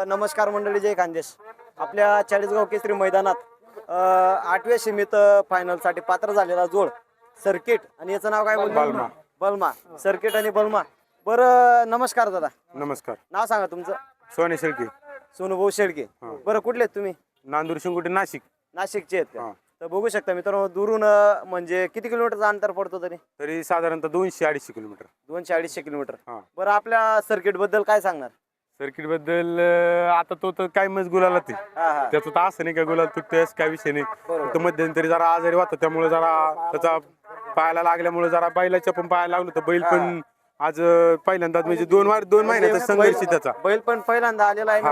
नमस्कार मंडळी, जय खानदेश. आपल्या चाळीसगाव केसरी मैदानात 8व्या सीमित फायनलसाठी पात्र झालेला जोड सर्किट आणि याचं नाव काय बोलतो? बलमा. सर्किट आणि बलमा. बरं, नमस्कार दादा. नमस्कार. नाव सांगा तुमचं. सोने शेळके. सोनूभाऊ शेळके. बरं, कुठले आहेत तुम्ही? नांदूर शिंगोटे नाशिक. नाशिकचे आहेत का? तर बघू शकता मित्रांनो, दुरून म्हणजे किती किलोमीटरचं अंतर पडतो तरी? साधारणतः 200-250 किलोमीटर. 200-250 किलोमीटर. हा. बरं, आपल्या सर्किट बद्दल काय सांगणार? सर्किट बद्दल आता तो तर काय मज गुलाला ते त्याचं तर असं नाही काय गुलाल तुटतेस काय विषय नाही. फक्त मध्यंतरी जरा आजारी होता, त्यामुळे जरा त्याचा पायाला लागल्यामुळे जरा बैलाच्या पण पायाला लागलो, तर बैल पण आज पहिल्यांदाच म्हणजे 2 महिन्याचा संघर्ष त्याचा. बैल पण पहिल्यांदा आलेला आहे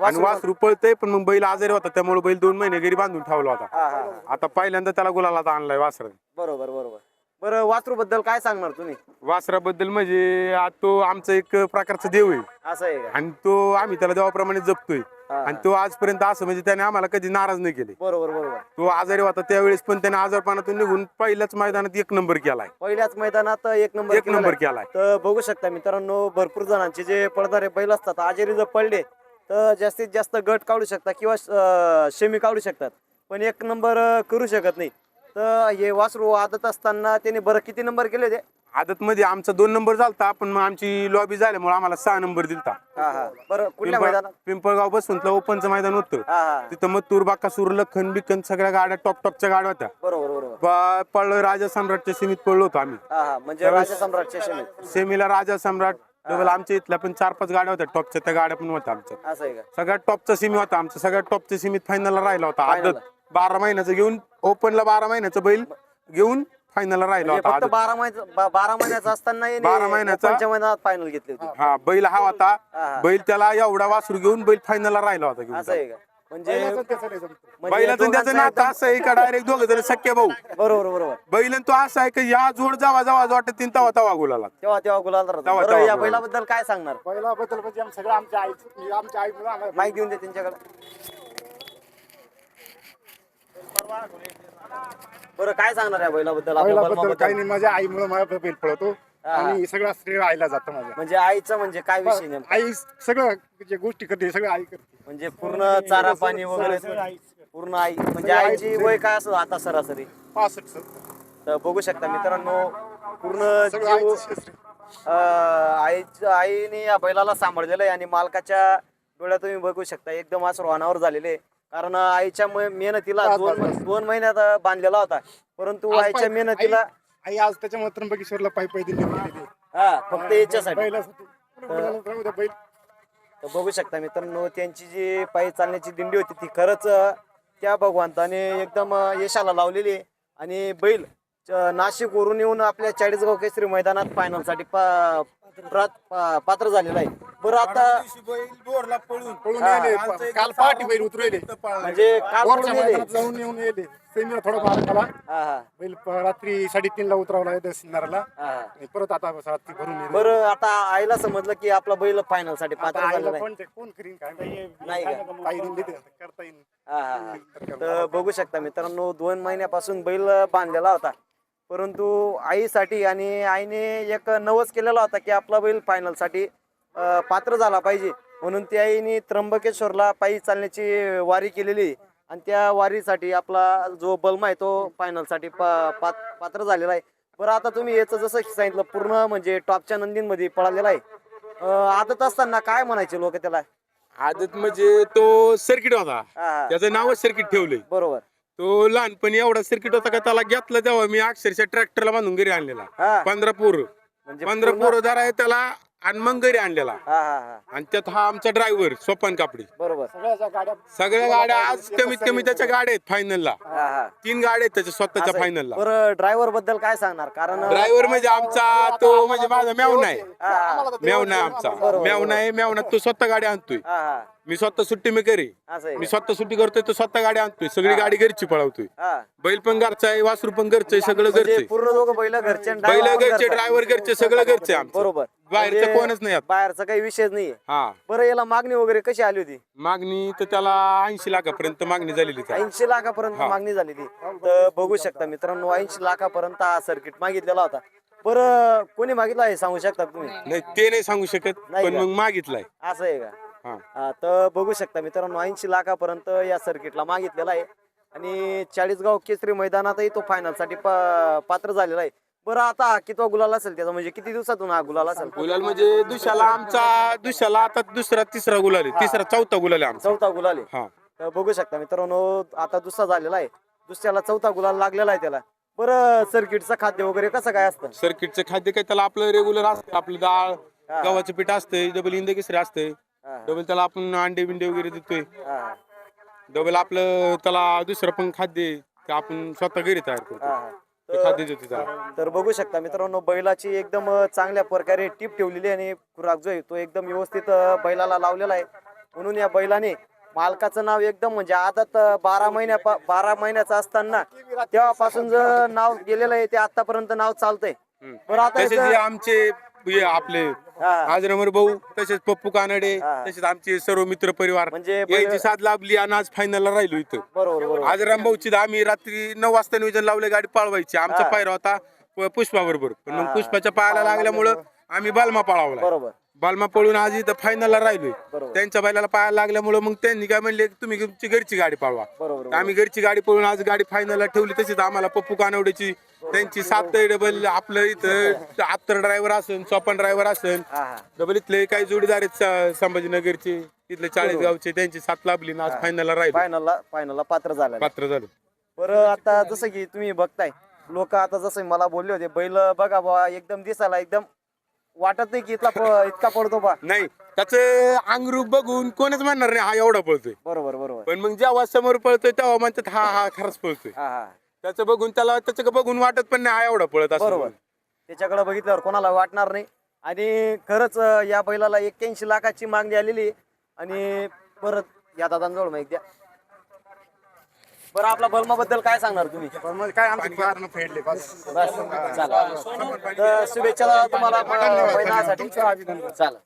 आणि वासरू पळतय, पण मग बैल आजारी होता त्यामुळे बैल 2 महिने घरी बांधून ठेवला होता. आता पहिल्यांदा त्याला गुलाला आणलाय वासरा. बरोबर बरोबर. बरं, वासरू बद्दल काय सांगणार तुम्ही? वासराबद्दल म्हणजे आज तो आमचा एक प्रकारचा देव आहे. असं आहे का? आणि तो आम्ही त्याला देवाप्रमाणे जपतोय. आणि तो आजपर्यंत असं म्हणजे त्याने आम्हाला कधी नाराज नाही केले. बरोबर बरोबर. तो आजारी होता त्यावेळेस पण त्याने आजारपणातून निघून पहिल्याच मैदानात 1 नंबर केलाय. पहिल्याच मैदानात 1 नंबर केलाय. तर बघू शकता मित्रांनो, भरपूर जणांचे जे पळणारे बैल असतात आजारी जर पडले तर जास्तीत जास्त गट काढू शकतात किंवा शेमी काढू शकतात, पण 1 नंबर करू शकत नाही. तर हे वासरू आदत असताना त्याने बरं किती नंबर केले ते? आदत मध्ये आमचा 2 नंबर झालता, पण मग आमची लॉबी झाल्यामुळे आम्हाला 6 नंबर दिलता. बरं, कुठल्या मैदानात? पिंपळगाव बसून ओपनचं मैदान होतं. तिथं मथुर, बाकासूर, लखन बिकन सगळ्या गाड्या टॉपच्या गाड्या होत्या. बरोबर बरोबर. पळलो राजा सम्राटच्या सीमित पळलो होतो आम्ही. म्हणजे राजा सम्राटच्या सेमीत. सेमीला राजा सम्राट डबल आमच्या इथल्या पण 4-5 गाड्या होत्या टॉपच्या, त्या गाड्या पण होत्या आमच्या. असं आहे का? सगळ्यात टॉपचा सीमी होता आमचा. सगळ्यात टॉपच्या सीमीत फायनलला राहिला होता. आदत 12 महिन्याचं घेऊन ओपनला 12 महिन्याचं बैल घेऊन फायनलला राहिला होता. फक्त 12 महिन्याचा असताना 12 महिन्याचा मैदानात फायनल घेतली होती. हा बैल हा होता. बैल त्याला एवढा वासरू घेऊन बैल फायनलला राहिला होता. असं आहे का? म्हणजे बैलाचं त्याचं नातं असं आहे का डायरेक्ट दोघं जण सख्य भाऊ. बरोबर बरोबर. बैलन तो असा आहे की या जोड जावा वाटत तवा गुलाला तेव्हा गुलाल राहतो. बरं, या बैलाबद्दल काय सांगणार? बैलाबद्दल म्हणजे सगळं आमच्या आई माहिती देऊन दे त्यांच्याकडे. बरं, काय सांगणार या बैलाबद्दल? बैलाबद्दल काही नाही, माझ्या आईमुळे माझा बैल पळतो आणि सगळं श्रेय आईला जातं माझ्या. म्हणजे आईचं म्हणजे काय विषय नेमका? आई सगळं जे गोष्टी करते सगळं आई करते. म्हणजे पूर्ण चारा पाणी वगैरे पूर्ण आई. म्हणजे आईची वय काय असं आता सरासरी? 65. तर बघू शकता मित्रांनो, पूर्ण जीव आईने या बैलाला सांभाळलेलं आहे. आणि मालकाच्या डोळ्यात तुम्ही बघू शकता एकदम असं रोहनावर झालेले, कारण आईच्या मेहनतीला 2 महिन्यात बांधलेला होता, परंतु आईच्या मेहनतीला आई आज त्याच्यामुळे त्र्यंबकेश्वरला पायी दिली. फक्त याच्यासाठी. बैल तर बघू शकता मित्रांनो, त्यांची जी पायी चालण्याची दिंडी होती ती खरंच त्या भगवंताने एकदम यशाला लावलेली आहे. आणि बैल नाशिक वरून येऊन आपल्या चाळीसगाव केसरी मैदानात फायनल साठी पात्र झालेला आहे. बरं, आता पळून येले, काल पहाटे बैल उतरले, म्हणजे काल जाऊन येऊन येले. सेमीला थोडा मार खाला. बैल रात्री 3:30ला उतरवला सिन्नरला, परत आता रात्री भरून येले. बरं, आता आईला समजलं की आपला बैल फायनल साठी पात्र झालेला आहे. कोण करीन काय नाही का? करता येईल. तर बघू शकता मित्रांनो, 2 महिन्यापासून बैल बांधलेला होता, परंतु आईसाठी आणि आईने एक नवस केलेला होता की आपला बैल फायनल साठी पात्र झाला पाहिजे, म्हणून त्या आईने त्र्यंबकेश्वरला पायी चालण्याची वारी केलेली. आणि त्या वारीसाठी आपला जो बलमा आहे तो फायनल साठी पात्र झालेला आहे. बरं, आता तुम्ही याचं जसं सांगितलं पूर्ण म्हणजे टॉपच्या नंदींमध्ये पळालेला आहे. आदत असताना काय म्हणायचे लोक त्याला? आदत म्हणजे तो सर्किट होता, त्याचं नावच सर्किट ठेवलंय. बरोबर. तो लहानपणी एवढा सर्किट होता का त्याला घेतलं तेव्हा मी अक्षरशः ट्रॅक्टरला बांधून घरी आणलेला. 15 पोरं म्हणजे 15 पोरं जरा आहे त्याला आणि मग घरी आणलेला. आणि त्यात हा आमचा ड्रायव्हर सोपान कापडी. बरोबर. सगळ्या गाड्या आज कमीत कमी त्याच्या गाड्या आहेत फायनलला. 3 गाड्या आहेत त्याच्या स्वतःच्या फायनलला. बरं, ड्रायव्हर बद्दल काय सांगणार? कारण ड्रायव्हर म्हणजे आमचा तो म्हणजे माझा मेवना आहे. मेवना आमचा मेवना तो स्वतः गाडी आणतोय. मी स्वतः सुट्टी मी करी, मी स्वतः सुट्टी करतोय, तो स्वतः गाडी आणतोय. सगळी गाडी घरची पळवतोय. बैल पण घरचा आहे, वासरू पण घरचं आहे, सगळं घरचे. पूर्ण दोघं बैल घरचे, ड्रायव्हर घरचे, सगळं घरचे आमचं. बरोबर. बाहेरचं कोणच नाही. बाहेरचा काही विषयच नाहीये. हा. बरं, याला मागणी वगैरे कशी आली होती? मागणी तर त्याला 80 लाखापर्यंत मागणी झालेली. 80 लाखापर्यंत मागणी झालेली. तर बघू शकता मित्रांनो, 80 लाखापर्यंत हा सर्किट मागितलेला होता. बरं, कोणी मागितलं आहे सांगू शकता तुम्ही? नाही, ते नाही सांगू शकत, पण मग मागितलाय. असं आहे का? तर बघू शकता मित्रांनो 80 लाखापर्यंत या सर्किटला मागितलेला आहे आणि चाळीसगाव केसरी मैदानातही तो फायनल साठी पात्र झालेला आहे. बरं आता हा कितवा गुलाल असेल त्याचा, म्हणजे किती दिवसातून हा गुलाल असेल? गुलाल म्हणजे दुसऱ्याला आता दुसरा तिसरा गुलाल आहे, चौथा गुलाल आहे आमचा. चौथा गुलाल आहे. हा तर बघू शकता मित्रांनो आता दुसरा झालेला आहे, दुसऱ्याला चौथा गुलाल लागलेला आहे त्याला. बरं सर्किटचं खाद्य वगैरे कसं काय असतं? सर्किटचं खाद्य काय त्याला आपलं रेग्युलर असतं, आपलं डाळ गव्हाचं पीठ असतंय, डबल इंद केसरी असतंय, डबल त्याला आपण अंडे बिंडे वगैरे देतोय, डबल आपलं त्याला दुसरं पण खाद्य ते आपण स्वतः घरी तयार करतो ते खाद्य देतो त्याला. तर बघू शकता मित्रांनो बैलाची एकदम चांगल्या प्रकारे टीप ठेवलेली आहे आणि खुराक जो आहे तो एकदम व्यवस्थित बैलाला लावलेला आहे. म्हणून या बैलाने मालकाचं नाव एकदम म्हणजे आदत 12 महिन्याचं असताना तेव्हापासून जे नाव गेलेलं आहे ते आतापर्यंत नाव चालतंय. बरं आता तसेच हे आमचे आपले आजरामर भाऊ, तसेच पप्पू कानडे, तसेच आमचे सर्व मित्र परिवार म्हणजे याची साथ लाभली आणि आज फायनलला राहिलो इथं. बरोबर आजराम भाऊची आम्ही रात्री 9 वाजता नियोजन लावले, गाडी पळवायची. आमचा पायरा होता पुष्पा बरोबर, पण मग पुष्पाच्या पायाला लागल्यामुळं आम्ही बालमा पळावला. बरोबर बालमा पळून आज इथं फायनलला राहिलोय. बरोबर. त्यांच्या बैलाला पायाला लागल्यामुळे मग त्यांनी काय म्हणले तुम्ही तुमची घरची गाडी पळवा. बरोबर. आम्ही घरची गाडी पळून आज गाडी फायनलला ठेवली. तशीच आम्हाला पप्पू कानवडेची त्यांची 7 डबल आपलं इथं अत्तर ड्रायव्हर असेल, चोपन ड्रायव्हर असेल, डबल इथले काही जोडीदार आहेत संभाजीनगरचे, इथले 40 गावचे, त्यांची साथ लाभली ना आज फायनलला राहिलो, फायनलला पात्र झालो. बरं आता जसं की तुम्ही बघताय लोक आता जसं मला बोलले होते बैल बघा बा एकदम दिसायला एकदम वाटत नाही की इतका पडतो बा. नाही त्याचं अंगरूप बघून कोणच म्हणणार नाही हा एवढा पळतोय. बरोबर. पण मग जेव्हा समोर पळतोय तेव्हा म्हणतात हा खरंच पळतोय. त्याचं बघून त्याचं बघून वाटत पण नाही हा एवढा पळत असं. बरोबर. त्याच्याकडे बघितल्यावर कोणाला वाटणार नाही आणि खरंच या बैलाला 81 लाखाची मागणी आलेली आणि परत या दादांजवळ माहिती द्या. बरं आपला बलमाबद्दल काय सांगणार तुम्ही? काय आमचे पारणं फेडले बस. बस चला. तर शुभेच्छा तुम्हाला बैलासाठी. अभिनंदन. चला.